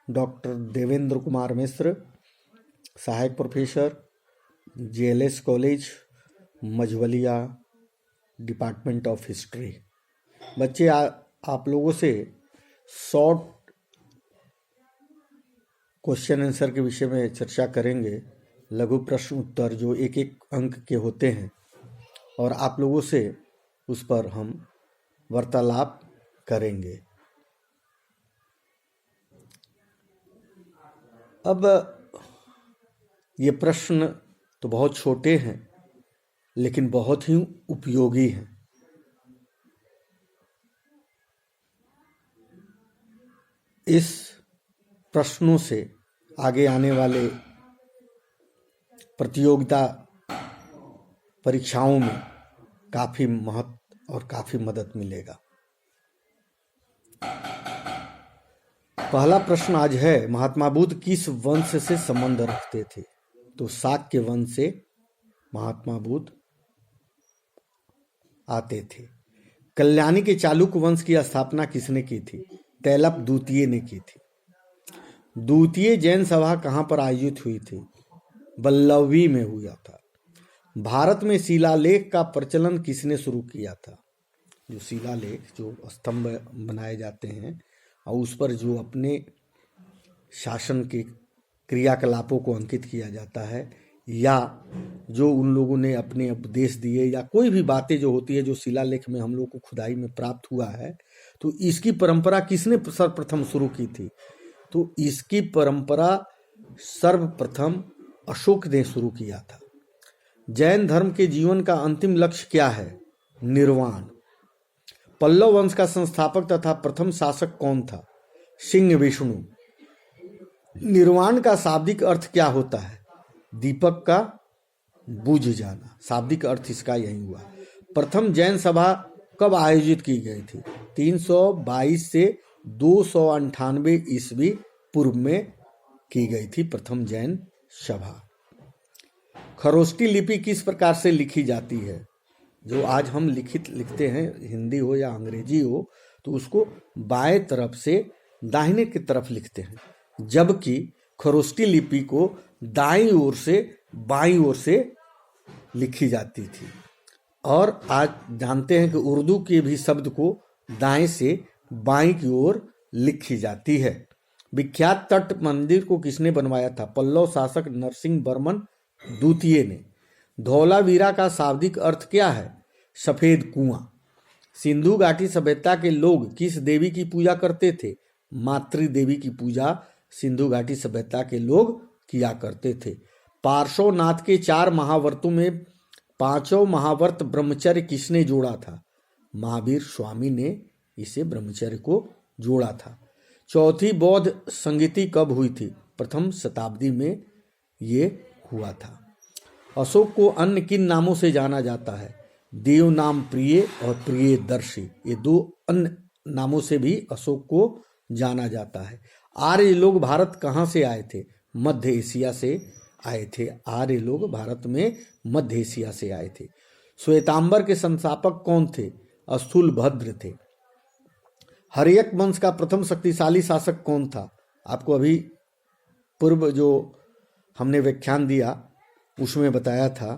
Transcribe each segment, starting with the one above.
Doctor Devendra Kumar Mishra, सहायक professor, JLS college Majhwalia, department of history. बच्चे आप लोगों से शॉर्ट क्वेश्चन आंसर के विषय में चर्चा करेंगे। लघु प्रश्न उत्तर जो एक एक अंक के होते हैं और आप लोगों से उस पर हम वार्तालाप करेंगे। अब ये प्रश्न तो बहुत छोटे हैं लेकिन बहुत ही उपयोगी हैं। इस प्रश्नों से आगे आने वाले प्रतियोगिता परीक्षाओं में काफ़ी महत्व और काफ़ी मदद मिलेगा। पहला प्रश्न आज है, महात्मा बुद्ध किस वंश से संबंध रखते थे? तो शाक्य वंश से महात्मा बुद्ध आते थे। कल्याणी के चालुक्य वंश की स्थापना किसने की थी? तैलप द्वितीय ने की थी। द्वितीय जैन सभा कहाँ पर आयोजित हुई थी? वल्लवी में हुआ था। भारत में शिलालेख का प्रचलन किसने शुरू किया था? जो शिलालेख, जो स्तंभ बनाए जाते हैं और उस पर जो अपने शासन के क्रियाकलापों को अंकित किया जाता है, या जो उन लोगों ने अपने उपदेश दिए, या कोई भी बातें जो होती है जो शिलालेख में हम लोग को खुदाई में प्राप्त हुआ है, तो इसकी परंपरा किसने सर्वप्रथम शुरू की थी? तो इसकी परंपरा सर्वप्रथम अशोक ने शुरू किया था। जैन धर्म के जीवन का अंतिम लक्ष्य क्या है? निर्वाण। पल्लव वंश का संस्थापक तथा प्रथम शासक कौन था? सिंह विष्णु। निर्वाण का शाब्दिक अर्थ क्या होता है? दीपक का बुझ जाना। शाब्दिक अर्थ इसका यही हुआ। प्रथम जैन सभा कब आयोजित की गई थी? 322 से 298 ईस्वी पूर्व में की गई थी प्रथम जैन सभा। खरोष्टी लिपि किस प्रकार से लिखी जाती है? जो आज हम लिखते हैं, हिंदी हो या अंग्रेजी हो, तो उसको बाएं तरफ से दाहिने की तरफ लिखते हैं, जबकि खरोष्टी लिपि को दाईं ओर से बाईं ओर से लिखी जाती थी। और आज जानते हैं कि उर्दू के भी शब्द को दाएं से बाईं की ओर लिखी जाती है। विख्यात तट मंदिर को किसने बनवाया था? पल्लव शासक नरसिंह वर्मन द्वितीय ने। धौलावीरा का शाब्दिक अर्थ क्या है? सफेद कुआं। सिंधु घाटी सभ्यता के लोग किस देवी की पूजा करते थे? मातृ देवी की पूजा सिंधु घाटी सभ्यता के लोग किया करते थे। पार्श्वनाथ के 4 महाव्रतों में 5वां महाव्रत ब्रह्मचर्य किसने जोड़ा था? महावीर स्वामी ने इसे ब्रह्मचर्य को जोड़ा था। चौथी बौद्ध संगीति कब हुई थी? प्रथम शताब्दी में ये हुआ था। अशोक को अन्य किन नामों से जाना जाता है? देव नाम प्रिय और प्रियदर्शी। ये 2 अन्य नामों से भी अशोक को जाना जाता है। आर्य लोग भारत कहाँ से आए थे? मध्य एशिया से आए थे। आर्य लोग भारत में मध्य एशिया से आए थे। श्वेतांबर के संस्थापक कौन थे? स्थूलभद्र थे। हर्यक वंश का प्रथम शक्तिशाली शासक कौन था? आपको अभी पूर्व जो हमने व्याख्यान दिया उसमें बताया था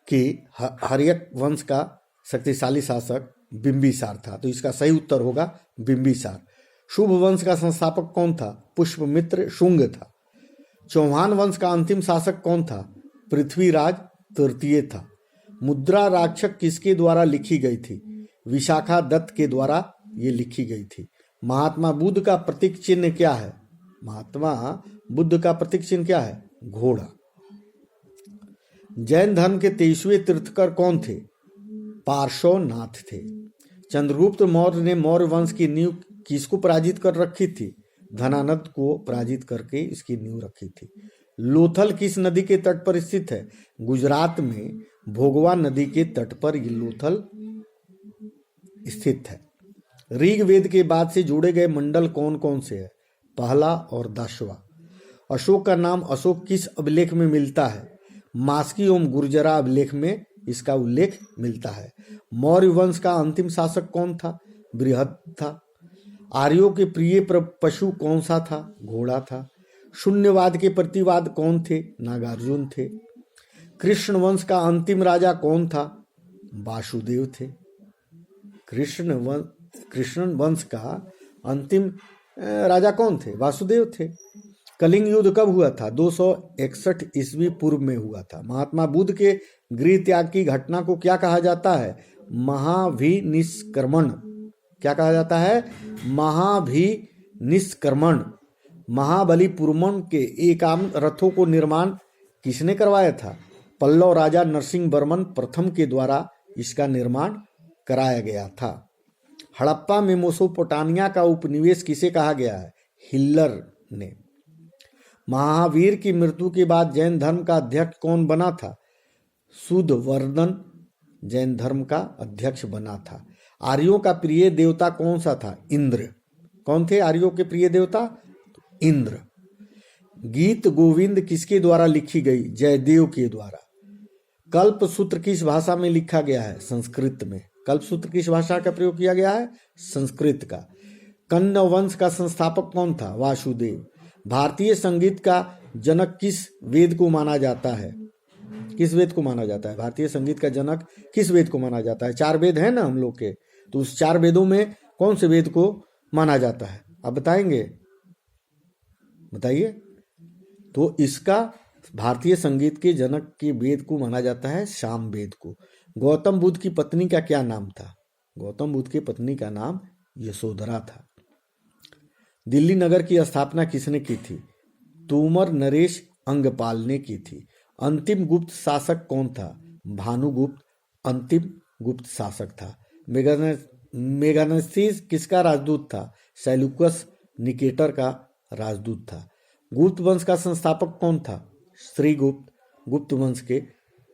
कि हर्यक वंश का शक्तिशाली शासक बिंबिसार था, तो इसका सही उत्तर होगा बिंबिसार। शुभ वंश का संस्थापक कौन था? पुष्पमित्र शुंग था। चौहान वंश का अंतिम शासक कौन था? पृथ्वीराज तृतीय था। मुद्रा राक्षक किसके द्वारा लिखी गई थी? विशाखा दत्त के द्वारा ये लिखी गई थी। महात्मा बुद्ध का प्रतीक चिन्ह क्या है? महात्मा बुद्ध का प्रतीक चिन्ह क्या है? घोड़ा। जैन धर्म के 23वें तीर्थकर कौन थे? पार्श्वनाथ थे। चंद्रगुप्त मौर्य ने मौर्य वंश की नींव किसको पराजित कर रखी थी? धनानंद को पराजित करके इसकी नींव रखी थी। लोथल किस नदी के तट पर स्थित है? गुजरात में भोगवा नदी के तट पर ये लोथल स्थित है। ऋग्वेद के बाद से जोड़े गए मंडल कौन कौन से है? पहला और 10वां। अशोक का नाम अशोक किस अभिलेख में मिलता है? मास्की एवं गुर्जरा अभिलेख में इसका उल्लेख मिलता है। मौर्य वंश का अंतिम शासक कौन था? बृहद था। आर्यों के प्रिय पशु कौन सा था? घोड़ा था। शून्यवाद के प्रतिवाद कौन थे? नागार्जुन थे। कृष्ण वंश का अंतिम राजा कौन था? वासुदेव थे। कृष्ण वंश का अंतिम राजा कौन थे? वासुदेव थे। कलिंग युद्ध कब हुआ था? 261 ईस्वी पूर्व में हुआ था। महात्मा बुद्ध के गृह त्याग की घटना को क्या कहा जाता है? महाभिनिष्क्रमण। क्या कहा जाता है? महाभिनिष्क्रमण। महाबलीपुरम के एकाम रथों को निर्माण किसने करवाया था? पल्लव राजा नरसिंह वर्मन प्रथम के द्वारा इसका निर्माण कराया गया था। हड़प्पा में मेसोपोटामिया का उपनिवेश किसे कहा गया है? हिटलर ने। महावीर की मृत्यु के बाद जैन धर्म का अध्यक्ष कौन बना था? शुद्धवर्धन जैन धर्म का अध्यक्ष बना था। आर्यों का प्रिय देवता कौन सा था? इंद्र। कौन थे आर्यों के प्रिय देवता? इंद्र। गीत गोविंद किसके द्वारा लिखी गई? जयदेव के द्वारा। कल्प सूत्र किस भाषा में लिखा गया है? संस्कृत में। कल्प सूत्र किस भाषा का प्रयोग किया गया है? संस्कृत का। कण्व वंश का संस्थापक कौन था? वासुदेव। भारतीय संगीत का जनक किस वेद को माना जाता है? किस वेद को माना जाता है? भारतीय संगीत का जनक किस वेद को माना जाता है? 4 वेद है ना हम लोग के, तो उस 4 वेदों में कौन से वेद को माना जाता है? आप बताएंगे? बताइए। तो इसका भारतीय संगीत के जनक के वेद को माना जाता है साम वेद को। गौतम बुद्ध की पत्नी का क्या नाम था? गौतम बुद्ध की पत्नी का नाम यशोधरा था। दिल्ली नगर की स्थापना किसने की थी? तोमर नरेश अंगपाल ने की थी। अंतिम गुप्त शासक कौन था? भानुगुप्त अंतिम गुप्त शासक था। मेगानेसिस किसका राजदूत था? सेल्यूकस निकेटर का राजदूत था। गुप्त वंश का संस्थापक कौन था? श्रीगुप्त गुप्त वंश के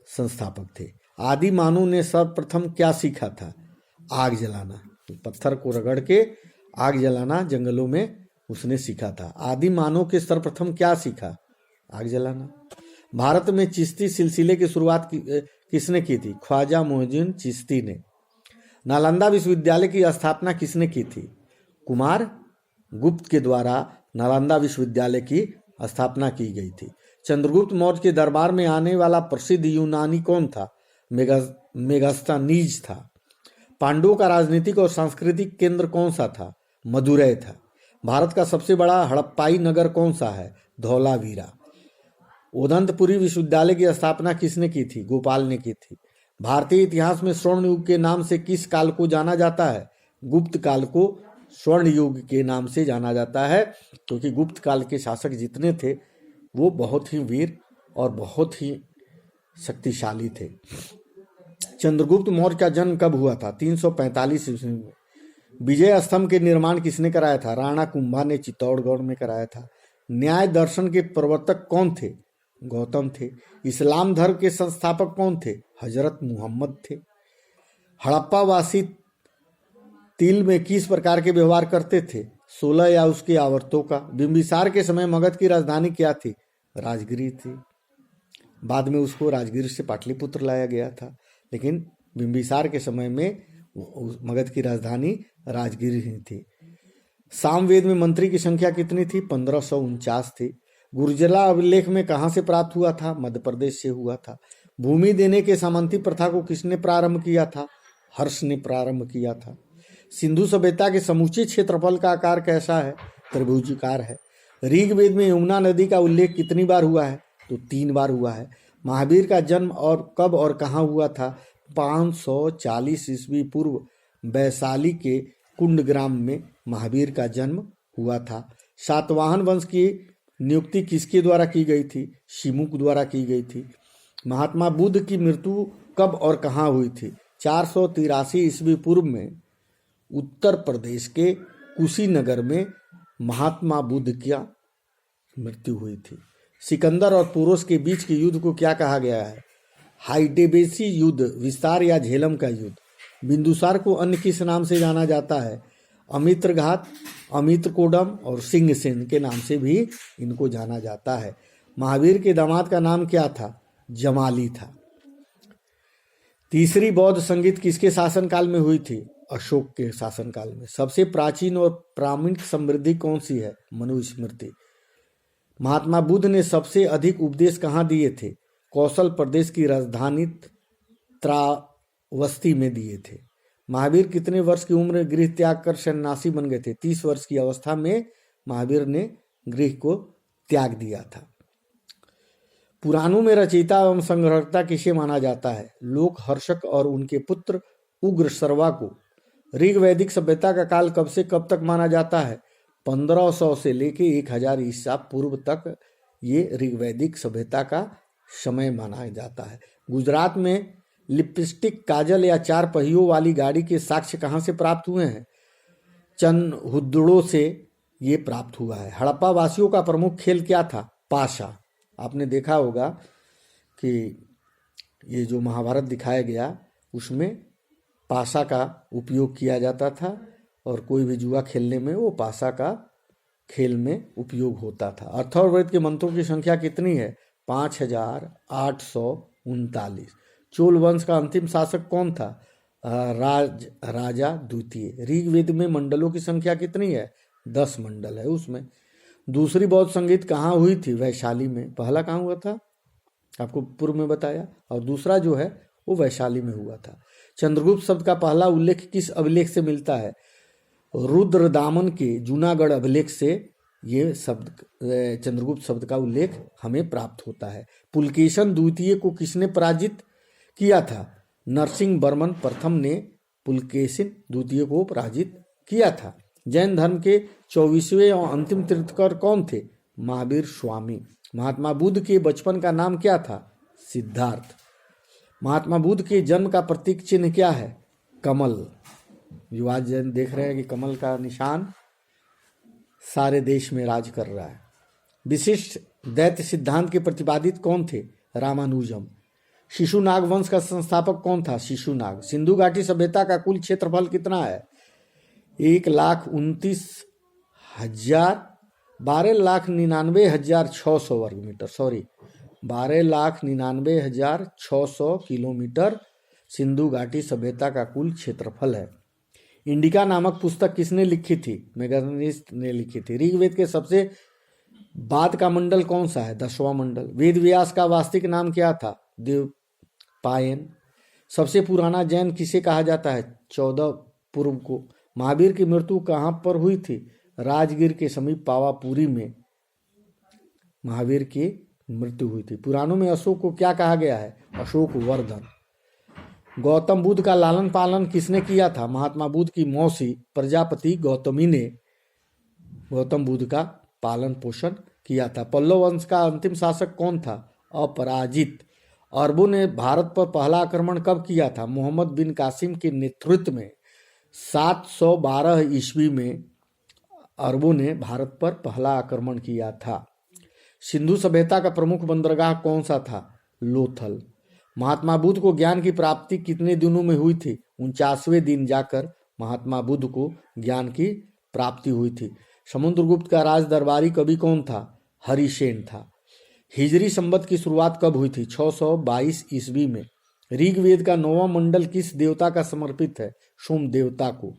संस्थापक थे। आदि मानव ने सर्वप्रथम क्या सीखा था? आग जलाना। पत्थर को रगड़ के आग जलाना जंगलों में उसने सीखा था। आदि मानव के सर्वप्रथम क्या सीखा? आग जलाना। भारत में चिश्ती सिलसिले की शुरुआत किसने की थी? ख्वाजा मोइनुद्दीन चिश्ती ने। नालंदा विश्वविद्यालय की स्थापना किसने की थी? कुमार गुप्त के द्वारा नालंदा विश्वविद्यालय की स्थापना की गई थी। चंद्रगुप्त मौर्य के दरबार में आने वाला प्रसिद्ध यूनानी कौन था? मेगास्थनीज था। पांडवों का राजनीतिक और सांस्कृतिक केंद्र कौन सा था? मदुरै था। भारत का सबसे बड़ा हड़प्पाई नगर कौन सा है? धौलावीरा। उदंतपुरी विश्वविद्यालय की स्थापना किसने की थी? गोपाल ने की थी। भारतीय इतिहास में स्वर्ण युग के नाम से किस काल को जाना जाता है? गुप्त काल को स्वर्ण युग के नाम से जाना जाता है, क्योंकि गुप्त काल के शासक जितने थे वो बहुत ही वीर और बहुत ही शक्तिशाली थे। चंद्रगुप्त मौर्य का जन्म कब हुआ था? 345 ईस्वी में। विजय स्तंभ के निर्माण किसने कराया था? राणा कुंभा ने चित्तौड़गढ़ में कराया था। न्याय दर्शन के प्रवर्तक कौन थे? गौतम थे। इस्लाम धर्म के संस्थापक कौन थे? हजरत मुहम्मद थे। हड़प्पावासी तिल में किस प्रकार के व्यवहार करते थे? 16 या उसके आवर्तों का। बिंबिसार के समय मगध की राजधानी क्या थी? राजगिरी थी। बाद में उसको राजगिरी से पाटलिपुत्र लाया गया था, लेकिन बिंबिसार के समय में मगध की राजधानी राजगिरी ही थी। सामवेद में मंत्री की संख्या कितनी थी? 1549 थी। गुर्जरा अभिलेख में कहाँ से प्राप्त हुआ था? मध्य प्रदेश से हुआ था। भूमि देने के सामंती प्रथा को किसने प्रारंभ किया था? हर्ष ने प्रारंभ किया था। सिंधु सभ्यता के समूचे क्षेत्रफल का आकार कैसा है? त्रिभुजाकार है। ऋग्वेद में यमुना नदी का उल्लेख कितनी बार हुआ है? तो 3 बार हुआ है। महावीर का जन्म और कब और कहाँ हुआ था? 540 ईस्वी पूर्व वैशाली के कुंडग्राम में महावीर का जन्म हुआ था। सातवाहन वंश की नियुक्ति किसके द्वारा की गई थी? शिमुक द्वारा की गई थी। महात्मा बुद्ध की मृत्यु कब और कहाँ हुई थी? 483 ईस्वी पूर्व में उत्तर प्रदेश के कुशीनगर में महात्मा बुद्ध की मृत्यु हुई थी। सिकंदर और पोरस के बीच के युद्ध को क्या कहा गया है? हाइडेबेसी युद्ध, विस्तार या झेलम का युद्ध। बिंदुसार को अन्य किस नाम से जाना जाता है? अमित्रघात, अमित्रकोडम और सिंहसेन के नाम से भी इनको जाना जाता है। महावीर के दामाद का नाम क्या था? जमाली था। तीसरी बौद्ध संगीत किसके शासनकाल में हुई थी? अशोक के शासनकाल में। सबसे प्राचीन और प्रामाणिक समृद्धि कौन सी है? मनुस्मृति। महात्मा बुद्ध ने सबसे अधिक उपदेश कहाँ दिए थे? कौशल प्रदेश की राजधानी त्रावस्ती में दिए थे। महावीर कितने वर्ष की उम्र में गृह त्याग कर सन्यासी बन गए थे? 30 वर्ष की अवस्था में महावीर ने गृह को त्याग दिया था। पुराणों में रचयिता एवं संग्रहकर्ता किसे माना जाता है? लोक हर्षक और उनके पुत्र उग्र सर्वा को। ऋग्वैदिक सभ्यता का काल कब से कब तक माना जाता है? 1500 से लेके 1000 ईसा पूर्व तक ये ऋग्वैदिक सभ्यता का समय माना जाता है। गुजरात में लिपस्टिक, काजल या 4 पहियों वाली गाड़ी के साक्ष्य कहाँ से प्राप्त हुए हैं? चंदहुदड़ों से ये प्राप्त हुआ है। हड़प्पा वासियों का प्रमुख खेल क्या था? पाशा। आपने देखा होगा कि ये जो महाभारत दिखाया गया उसमें पाशा का उपयोग किया जाता था और कोई भी जुआ खेलने में वो पाशा का खेल में उपयोग होता था। अथर्ववेद के मंत्रों की संख्या कितनी है? 5839। चोल वंश का अंतिम शासक कौन था? राजा द्वितीय। ऋग्वेद में मंडलों की संख्या कितनी है? 10 मंडल है उसमें। दूसरी बौद्ध संगीत कहाँ हुई थी? वैशाली में। पहला कहाँ हुआ था? आपको पूर्व में बताया। और दूसरा जो है वो वैशाली में हुआ था। चंद्रगुप्त शब्द का पहला उल्लेख किस अभिलेख से मिलता है? रुद्रदामन के जूनागढ़ अभिलेख से ये शब्द, चंद्रगुप्त शब्द का उल्लेख हमें प्राप्त होता है। पुलकेशन द्वितीय को किसने पराजित किया था? नरसिंह वर्मन प्रथम ने पुलकेशिन द्वितीय को पराजित किया था। जैन धर्म के 24वें और अंतिम तीर्थंकर कौन थे? महावीर स्वामी। महात्मा बुद्ध के बचपन का नाम क्या था? सिद्धार्थ। महात्मा बुद्ध के जन्म का प्रतीक चिन्ह क्या है? कमल। जो आज जैन देख रहे हैं कि कमल का निशान सारे देश में राज कर रहा है। विशिष्ट दैत्य सिद्धांत के प्रतिपादित कौन थे? रामानुजम। शिशुनाग वंश का संस्थापक कौन था? शिशुनाग। सिंधु घाटी सभ्यता का कुल क्षेत्रफल कितना है? 12,99,600 वर्ग मीटर। 12,99,600 किलोमीटर सिंधु घाटी सभ्यता का कुल क्षेत्रफल है। इंडिका नामक पुस्तक किसने लिखी थी? मेगास्थनीज ने लिखी थी। ऋग्वेद के सबसे बाद का मंडल कौन सा है? 10वां मंडल। वेद व्यास का वास्तविक नाम क्या था? देवपायन। सबसे पुराना जैन किसे कहा जाता है? 14 पूर्व को। महावीर की मृत्यु कहाँ पर हुई थी? राजगीर के समीप पावापुरी में महावीर की मृत्यु हुई थी। पुराणों में अशोक को क्या कहा गया है? अशोक वर्धन। गौतम बुद्ध का लालन पालन किसने किया था? महात्मा बुद्ध की मौसी प्रजापति गौतमी ने गौतम बुद्ध का पालन पोषण किया था। पल्लव वंश का अंतिम शासक कौन था? अपराजित। अरबों ने भारत पर पहला आक्रमण कब किया था? मोहम्मद बिन कासिम के नेतृत्व में 712 ईस्वी में अरबों ने भारत पर पहला आक्रमण किया था। सिंधु सभ्यता का प्रमुख बंदरगाह कौन सा था? लोथल। महात्मा बुद्ध को ज्ञान की प्राप्ति कितने दिनों में हुई थी? 49वें दिन जाकर महात्मा बुद्ध को ज्ञान की प्राप्ति हुई थी। समुद्रगुप्त का राज दरबारी कवि कौन था? हरिसेन था। हिजरी संवत की शुरुआत कब हुई थी? 622 ईस्वी में। ऋग्वेद का 9वां मंडल किस देवता का समर्पित है? सोम देवता को।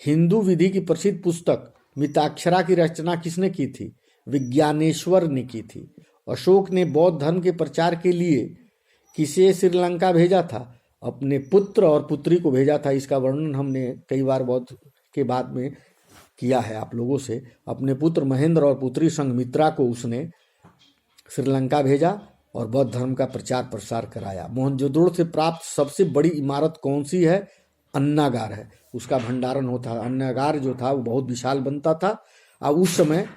हिंदू विधि की प्रसिद्ध पुस्तक मिताक्षरा की रचना किसने की थी? विज्ञानेश्वर ने की थी। अशोक ने बौद्ध धर्म के प्रचार के लिए किसे श्रीलंका भेजा था? अपने पुत्र और पुत्री को भेजा था। इसका वर्णन हमने कई बार बौद्ध के बाद में किया है आप लोगों से। अपने पुत्र महेंद्र और पुत्री संघमित्रा को उसने श्रीलंका भेजा और बौद्ध धर्म का प्रचार प्रसार कराया। मोहनजोदड़ो से प्राप्त सबसे बड़ी इमारत कौन सी है? अन्नागार है। उसका भंडारण होता है। अन्नागार जो था वो बहुत विशाल बनता था और उस समय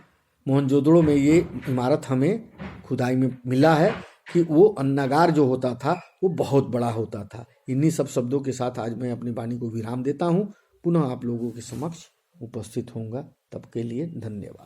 मोहनजोदड़ो में ये इमारत हमें खुदाई में मिला है कि वो अन्नागार जो होता था वो बहुत बड़ा होता था। इन्हीं सब शब्दों के साथ आज मैं अपनी वाणी को विराम देता हूँ। पुनः आप लोगों के समक्ष उपस्थित होऊंगा। तब के लिए धन्यवाद।